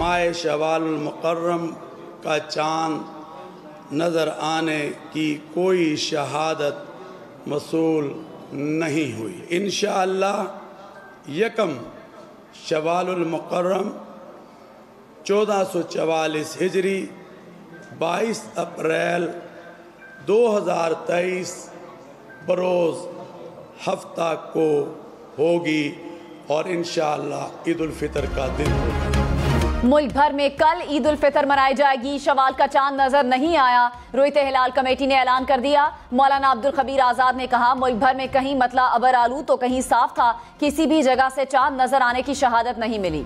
माह शवालुल मुकर्रम का चाँद नज़र आने की कोई शहादत मसूल नहीं हुई। इंशाअल्लाह यकम शवालुल मुकर्रम 1444 हिजरी 22 अप्रैल 2023 बरोज़ हफ्ता को होगी और इंशाअल्लाह ईद उल फितर का दिन होगा। मुल्क भर में कल ईद उल फितर मनाई जाएगी। शवाल का चांद नजर नहीं आया, रोयत हिलाल कमेटी ने ऐलान कर दिया। मौलाना अब्दुल खबीर आजाद ने कहा, मुल्क भर में कहीं मतला अबर आलू तो कहीं साफ था, किसी भी जगह से चांद नजर आने की शहादत नहीं मिली।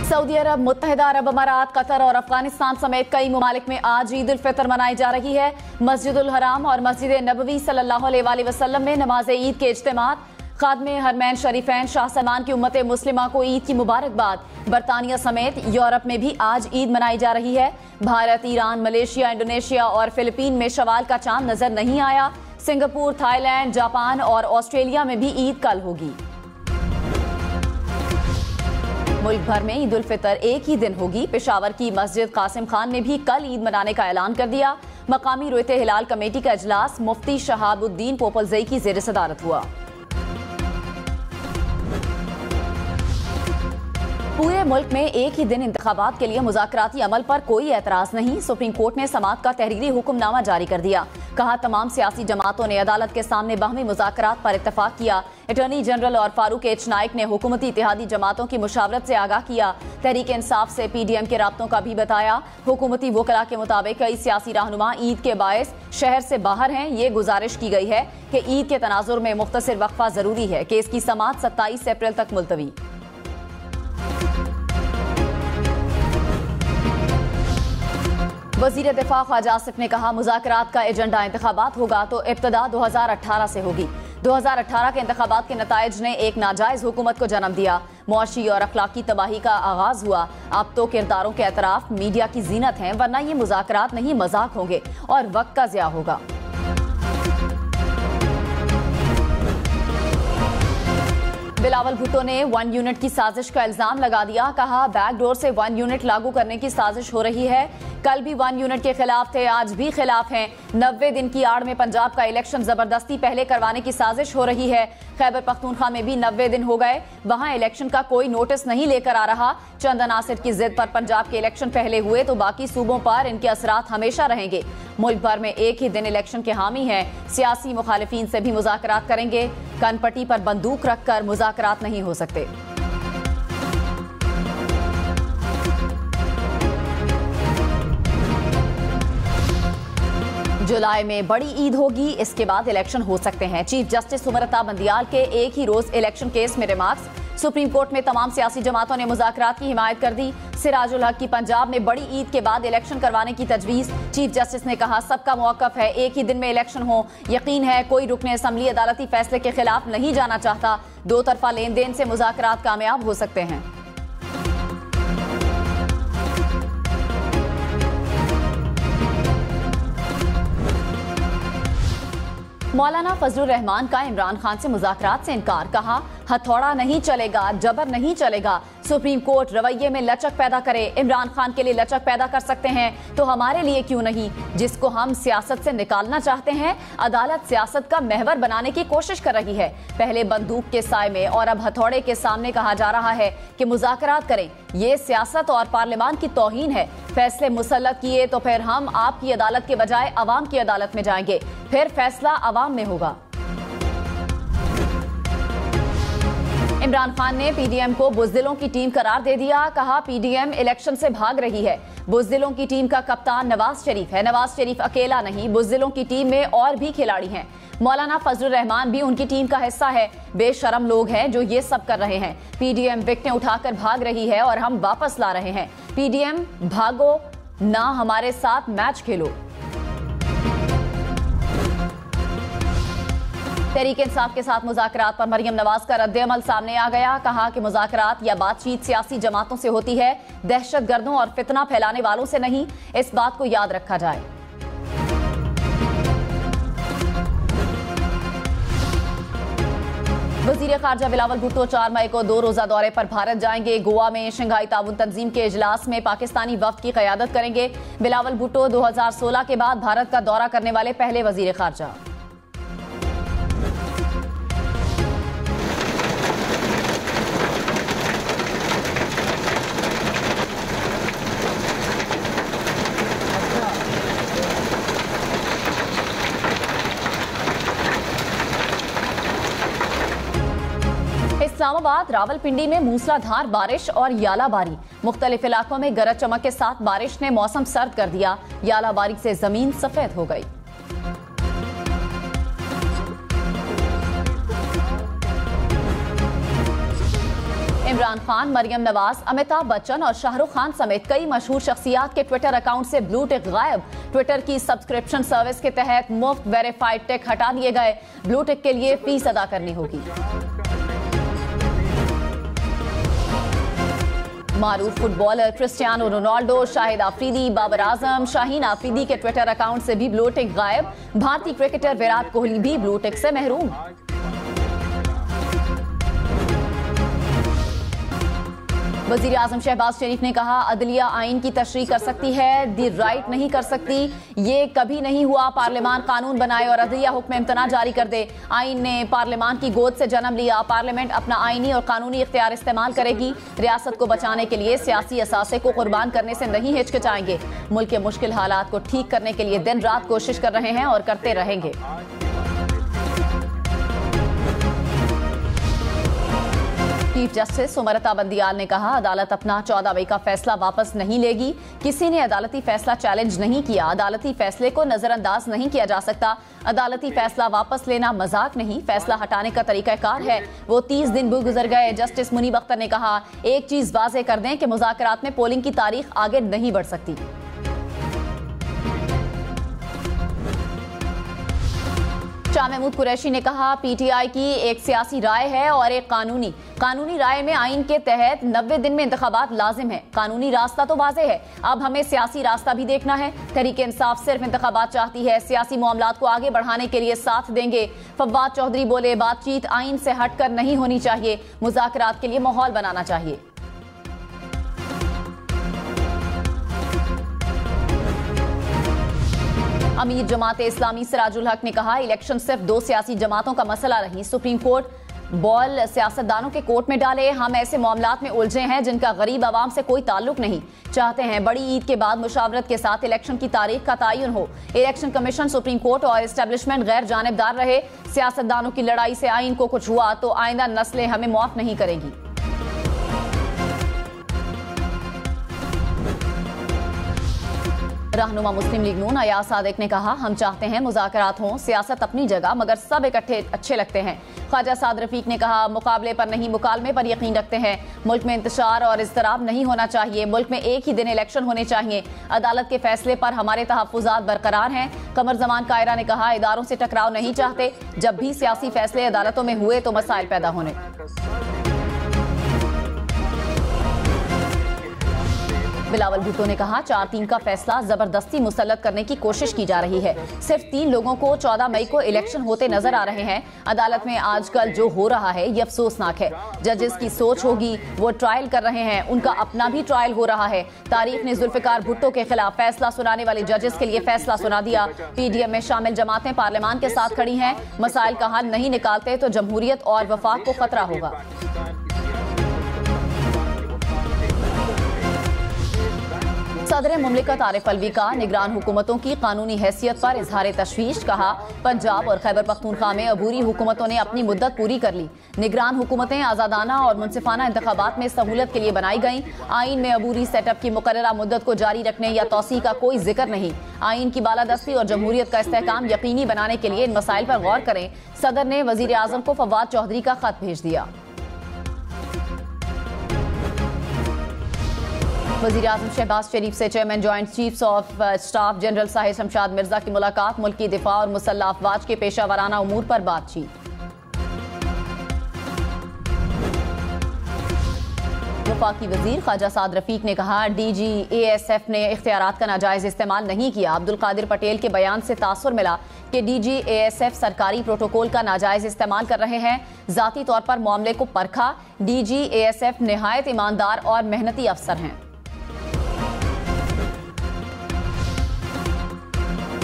सऊदी अरब, मुत्तहिदा अरब अमारात, कतर और अफगानिस्तान समेत कई ममालिक में आज ईद उल फितर मनाई जा रही है। मस्जिदुल हराम और मस्जिद नबवी सल्लल्लाहु अलैहि वसल्लम में नमाज ईद के इज्तिमात। खादमे हरमैन शरीफैन शाह सलमान की उम्मत मुस्लिमा को ईद की मुबारकबाद। बरतानिया समेत यूरोप में भी आज ईद मनाई जा रही है। भारत, ईरान, मलेशिया, इंडोनेशिया और फिलिपीन में शवाल का चांद नजर नहीं आया। सिंगापुर, थाईलैंड, जापान और ऑस्ट्रेलिया में भी ईद कल होगी। मुल्क भर में ईद उल फितर एक ही दिन होगी। पेशावर की मस्जिद कासिम खान ने भी कल ईद मनाने का ऐलान कर दिया। मकामी रोयत हिलाल कमेटी का इजलास मुफ्ती शहाबुद्दीन पोपलजई की ज़ेर सदारत हुआ। पूरे मुल्क में एक ही दिन इंतखाबात के लिए मुज़ाकराती अमल पर कोई एतराज़ नहीं। सुप्रीम कोर्ट ने समाअत का तहरीरी हुक्मनामा जारी कर दिया। कहा, तमाम सियासी जमातों ने अदालत के सामने बाहमी मुज़ाकरात पर इत्तफाक किया। अटॉर्नी जनरल और फारूक एच नाइक ने हुकूमती इत्तेहादी जमातों की मुशावरत से आगाह किया। तहरीक इंसाफ से PDM के राब्तों का भी बताया। हुकूमती वकला के मुताबिक कई सियासी रहनुमा ईद के बायस शहर से बाहर हैं। ये गुजारिश की गई है कि ईद के तनाजुर में मुख्तसर वक्फा जरूरी है। केस की समाअत 27 अप्रैल तक मुलतवी। वज़ीर दिफा ख्वाजा आसिफ ने कहा, मुज़ाकरात का एजेंडा इंतखाबात होगा तो इब्तदा 2018 से होगी। 2018 के इंतखाबात के नताइज ने एक नाजायज हुकूमत को जन्म दिया। मुआशी और अखलाकी तबाही का आगाज हुआ। अब तो किरदारों के एतराफ मीडिया की जीनत हैं, वरना ये मुज़ाकरात नहीं मजाक होंगे और वक्त का ज़िया होगा। बिलावल भुट्टो ने 1 यूनिट की साजिश का इल्जाम लगा दिया। कहा, बैकडोर से 1 यूनिट लागू करने की साजिश हो रही है। कल भी 1 यूनिट के खिलाफ थे, आज भी खिलाफ हैं। 90 दिन की आड़ में पंजाब का इलेक्शन जबरदस्ती पहले करवाने की साजिश हो रही है। खैबर पख्तूनख्वा में भी 90 दिन हो गए, वहां इलेक्शन का कोई नोटिस नहीं लेकर आ रहा। चंद अनासिर की जिद पर पंजाब के इलेक्शन पहले हुए तो बाकी सूबों पर इनके असरात हमेशा रहेंगे। मुल्क भर में एक ही दिन इलेक्शन के हामी हैं। सियासी मुखालिफिन से भी मुज़ाकरात करेंगे। कनपट्टी पर बंदूक रखकर मुज़ाकरात नहीं हो सकते। जुलाई में बड़ी ईद होगी, इसके बाद इलेक्शन हो सकते हैं। चीफ जस्टिस सुमरता बंदियाल के एक ही रोज इलेक्शन केस में रिमार्क्स। सुप्रीम कोर्ट में तमाम सियासी जमातों ने मुज़ाकरात की हिमायत कर दी। सिराजुल हक की पंजाब में बड़ी ईद के बाद इलेक्शन करवाने की तजवीज़। चीफ जस्टिस ने कहा, सबका मौक़िफ़ है एक ही दिन में इलेक्शन हो। यकीन है कोई रुकने असम्बली अदालती फैसले के खिलाफ नहीं जाना चाहता। दो तरफा लेन देन से मुज़ाकरात कामयाब हो सकते हैं। मौलाना फजलुर रहमान का इमरान खान से मुज़ाकरात से इनकार। कहा, हथौड़ा नहीं चलेगा, जबर नहीं चलेगा। सुप्रीम कोर्ट रवैये में लचक पैदा करे। इमरान खान के लिए लचक पैदा कर सकते हैं तो हमारे लिए क्यों नहीं? जिसको हम सियासत से निकालना चाहते हैं, अदालत सियासत का महवर बनाने की कोशिश कर रही है। पहले बंदूक के साए में और अब हथौड़े के सामने कहा जा रहा है कि मुज़ाकरात करें। ये सियासत और पार्लियामान की तौहीन है। फैसले मुसल्लत किए तो फिर हम आपकी अदालत के बजाय अवाम की अदालत में जाएंगे, फिर फैसला अवाम में होगा। इमरान खान ने PDM को बुज़दिलों की टीम करार दे दिया। कहा, PDM इलेक्शन से भाग रही है। बुज़दिलों की टीम का कप्तान नवाज शरीफ है। नवाज शरीफ अकेला नहीं, बुज़दिलों की टीम में और भी खिलाड़ी हैं। मौलाना फजलुर रहमान भी उनकी टीम का हिस्सा है। बेशरम लोग हैं जो ये सब कर रहे हैं। PDM विकेटें उठाकर भाग रही है और हम वापस ला रहे हैं। PDM भागो ना, हमारे साथ मैच खेलो। तहरीक इंसाफ के साथ मुज़ाकरात पर मरियम नवाज का रद्द-ए-अमल सामने आ गया। कहा कि मुज़ाकरात या बातचीत सियासी जमातों से होती है, दहशतगर्दों और फितना फैलाने वालों से नहीं। इस बात को याद रखा जाए। वजीर खारजा बिलावल भुट्टो 4 मई को 2 रोजा दौरे पर भारत जाएंगे। गोवा में शंघाई ताउन तंजीम के इजलास में पाकिस्तानी वफ्द की क़यादत करेंगे। बिलावल भुट्टो 2016 के बाद भारत का दौरा करने वाले पहले वजीर खारजा। इस्लामाबाद रावलपिंडी में मूसलाधार बारिश और यालाबारी। मुख्तलिफ इलाकों में गरज चमक के साथ बारिश ने मौसम सर्द कर दिया। यालाबारी से जमीन सफेद हो गई। इमरान खान, मरियम नवाज, अमिताभ बच्चन और शाहरुख खान समेत कई मशहूर शख्सियात के ट्विटर अकाउंट से ब्लू टिक गायब। ट्विटर की सब्सक्रिप्शन सर्विस के तहत मुफ्त वेरीफाइड टिक हटा दिए गए। ब्लू टिक के लिए फीस अदा करनी होगी। मारूफ footballer Cristiano Ronaldo, Shahid Afridi, Babar Azam, Shaheen Afridi के ट्विटर अकाउंट से भी ब्लू टिक गायब। भारतीय क्रिकेटर विराट कोहली भी ब्लू टिक से महरूम। वजीर आजम शहबाज शरीफ ने कहा, अदलिया आइन की तशरीह कर सकती है, दी राइट नहीं कर सकती। ये कभी नहीं हुआ। पार्लियामान कानून बनाए और अदलिया हुक्म इम्तना जारी कर दे। आइन ने पार्लियामान की गोद से जन्म लिया। पार्लियामेंट अपना आइनी और कानूनी इख्तियार इस्तेमाल करेगी। रियासत को बचाने के लिए सियासी असासे को कुर्बान करने से नहीं हिचकिचाएंगे। मुल्क के मुश्किल हालात को ठीक करने के लिए दिन रात कोशिश कर रहे हैं और करते रहेंगे। चीफ जस्टिस सुमरता बंदियाल ने कहा, अदालत अपना 14 मई का फैसला वापस नहीं लेगी। किसी ने अदालती फैसला चैलेंज नहीं किया। अदालती फैसले को नजरअंदाज नहीं किया जा सकता। अदालती फैसला वापस लेना मजाक नहीं, फैसला हटाने का तरीकाकार है। वो 30 दिन भी गुजर गए। जस्टिस मुनीब अख्तर ने कहा, एक चीज वाज़ेह कर दें कि मुज़ाकरात में पोलिंग की तारीख आगे नहीं बढ़ सकती। शाह महमूद कुरैशी ने कहा, पीटीआई की एक सियासी राय है और एक कानूनी राय में आइन के तहत 90 दिन में इंतखाबात लाजिम है। कानूनी रास्ता तो वाज़ेह है, अब हमें सियासी रास्ता भी देखना है। तहरीक इंसाफ सिर्फ इंतखाबात चाहती है, सियासी मामलात को आगे बढ़ाने के लिए साथ देंगे। फवाद चौधरी बोले, बातचीत आइन से हटकर नहीं होनी चाहिए, मुज़ाकरात के लिए माहौल बनाना चाहिए। अमीर जमाते इस्लामी सिराजुल हक ने कहा, इलेक्शन सिर्फ 2 सियासी जमातों का मसला नहीं। सुप्रीम कोर्ट बॉल सियासतदानों के कोर्ट में डाले। हम ऐसे मामलात में उलझे हैं जिनका गरीब आवाम से कोई ताल्लुक नहीं। चाहते हैं बड़ी ईद के बाद मुशावरत के साथ इलेक्शन की तारीख का तयन हो। इलेक्शन कमीशन, सुप्रीम कोर्ट और एस्टेब्लिशमेंट गैर जानिबदार रहे। सियासतदानों की लड़ाई से आइन को कुछ हुआ तो आइंदा नस्लें हमें माफ नहीं करेगी। रहनुमा मुस्लिम लीग नून अयाज सादिक ने कहा, हम चाहते हैं मुज़ाकरात हों, सियासत अपनी जगह मगर सब इकट्ठे अच्छे लगते हैं। ख्वाजा साद रफीक ने कहा, मुकाबले पर नहीं मुकालमे पर यकीन रखते हैं। मुल्क में इंतशार और इज़्तिराब नहीं होना चाहिए। मुल्क में एक ही दिन इलेक्शन होने चाहिए। अदालत के फैसले पर हमारे तहफ़्फ़ुज़ात बरकरार हैं। कमर जमान कायरा ने कहा, इदारों से टकराव नहीं चाहते। जब भी सियासी फैसले अदालतों में हुए तो मसाइल पैदा होने। बिलावल भुट्टो ने कहा, 4-3 का फैसला जबरदस्ती मुसल्लत करने की कोशिश की जा रही है। सिर्फ 3 लोगों को 14 मई को इलेक्शन होते नजर आ रहे हैं। अदालत में आजकल जो हो रहा है ये अफसोसनाक है। जजेस की सोच होगी, वो ट्रायल कर रहे हैं, उनका अपना भी ट्रायल हो रहा है। तारीख ने जुल्फिकार भुट्टो के खिलाफ फैसला सुनाने वाले जजेस के लिए फैसला सुना दिया। पीडीएम में शामिल जमातें पार्लियामान के साथ खड़ी हैं। मसाइल का हल नहीं निकालते तो जमहूरियत और वफाक को खतरा होगा। सदर मुमलिकत आरिफ अलवी का निगरान हुकूमतों की कानूनी हैसियत पर इजहार तशवीश। कहा, पंजाब और खैबर पख्तूनख्वा में अबूरी हुकूमतों ने अपनी मुद्दत पूरी कर ली। निगरान हुकूमतें आज़ादाना और मुनसिफाना इंतखाबात में सहूलत के लिए बनाई गईं। आइन में अबूरी सेटअप की मुकर्ररा मुद्दत को जारी रखने या तौसी का कोई जिक्र नहीं। आइन की बालादस्ती और जमहूरियत का इस्तेहकाम यकीनी बनाने के लिए इन मसाइल पर गौर करें। सदर ने वजीर आजम को फवाद चौधरी का खत भेज दिया। वज़ीर आज़म शहबाज शरीफ से chairman joint chiefs of staff general Sahir Shamshad Mirza की मुलाकात। मुल्क की दिफा और मुसल्लह अफवाज के पेशा वराना उमूर पर बातचीत। वफाकी वजीर ख्वाजा साद रफीक ने कहा, DGASF ने इख्तियारात का नाजायज इस्तेमाल नहीं किया। अब्दुल कादिर पटेल के बयान से तासुर मिला कि DGASF सरकारी प्रोटोकॉल का नाजायज इस्तेमाल कर रहे हैं। जाती तौर पर मामले को परखा। DGASF निहायत ईमानदार और मेहनती अफसर हैं।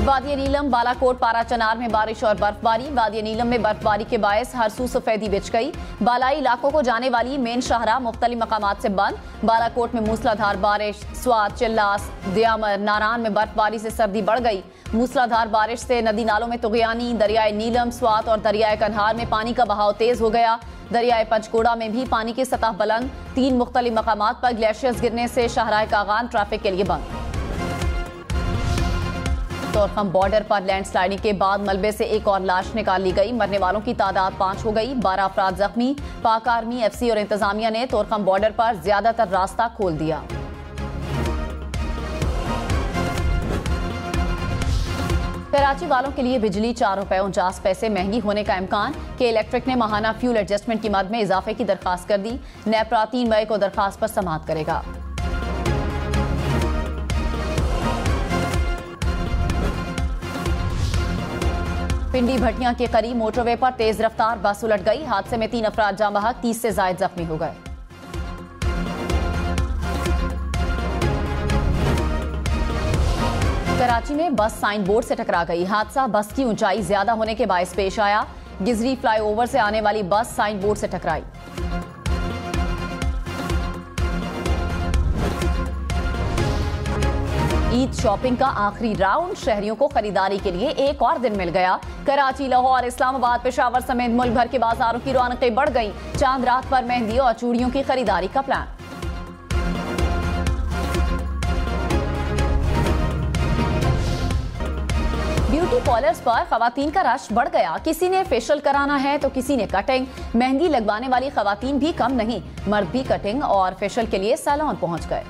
वादी नीलम, बालाकोट, पारा चनार में बारिश और बर्फबारी। वादी नीलम में बर्फबारी के बायस हर सू सफेदी बिछ गई। बालाई इलाकों को जाने वाली मेन शाहराह मुख्तलिफ मकामात से बंद। बालाकोट में मूसलाधार बारिश। स्वात, चिल्लास, दियामर, नारान में बर्फबारी से सर्दी बढ़ गई। मूसलाधार बारिश से नदी नालों में तुगयानी। दरियाए नीलम, स्वात और दरियाए कन्हार में पानी का बहाव तेज हो गया। दरियाए पंचकोड़ा में भी पानी की सतह बुलंद। 3 मुख्तलिफ मकामात पर ग्लेशियर्स गिरने से शाहराह कागान ट्रैफिक के लिए बंद। तोरखम बॉर्डर पर लैंडस्लाइडिंग के बाद मलबे से एक और लाश निकाल ली गई। मरने वालों की तादाद 5 हो गई। 12 अफराद जख्मी। पाक आर्मी, FC और इंतजामिया ने तोरखम बॉर्डर पर ज्यादातर रास्ता खोल दिया। कराची वालों के लिए बिजली 4 रुपए 49 पैसे महंगी होने का इम्कान। के इलेक्ट्रिक ने माहाना फ्यूल एडजस्टमेंट की मद में इजाफे की दरखास्त कर दी। नेपरा 3 मई को दरखास्त पर समाअत करेगा। पिंडी भटिया के करीब मोटरवे पर तेज रफ्तार बस उलट गई। हादसे में 3 अफराद जाँ बहक, 30 से जायद जख्मी हो गए। कराची में बस साइन बोर्ड से टकरा गई। हादसा बस की ऊंचाई ज्यादा होने के बायस पेश आया। गिजरी फ्लाईओवर से आने वाली बस साइन बोर्ड से टकराई। ईद शॉपिंग का आखिरी राउंड। शहरियों को खरीदारी के लिए एक और दिन मिल गया। कराची, लाहौर, इस्लामाबाद, पेशावर समेत मुल्क भर के बाजारों की रौनकें बढ़ गईं। चांद रात पर मेहंदी और चूड़ियों की खरीदारी का प्लान। ब्यूटी पार्लर्स पर खवातीन का रश बढ़ गया। किसी ने फेशियल कराना है तो किसी ने कटिंग। मेहंदी लगवाने वाली खवातीन भी कम नहीं, मर्द भी कटिंग और फेशियल के लिए सैलून पहुंच गए।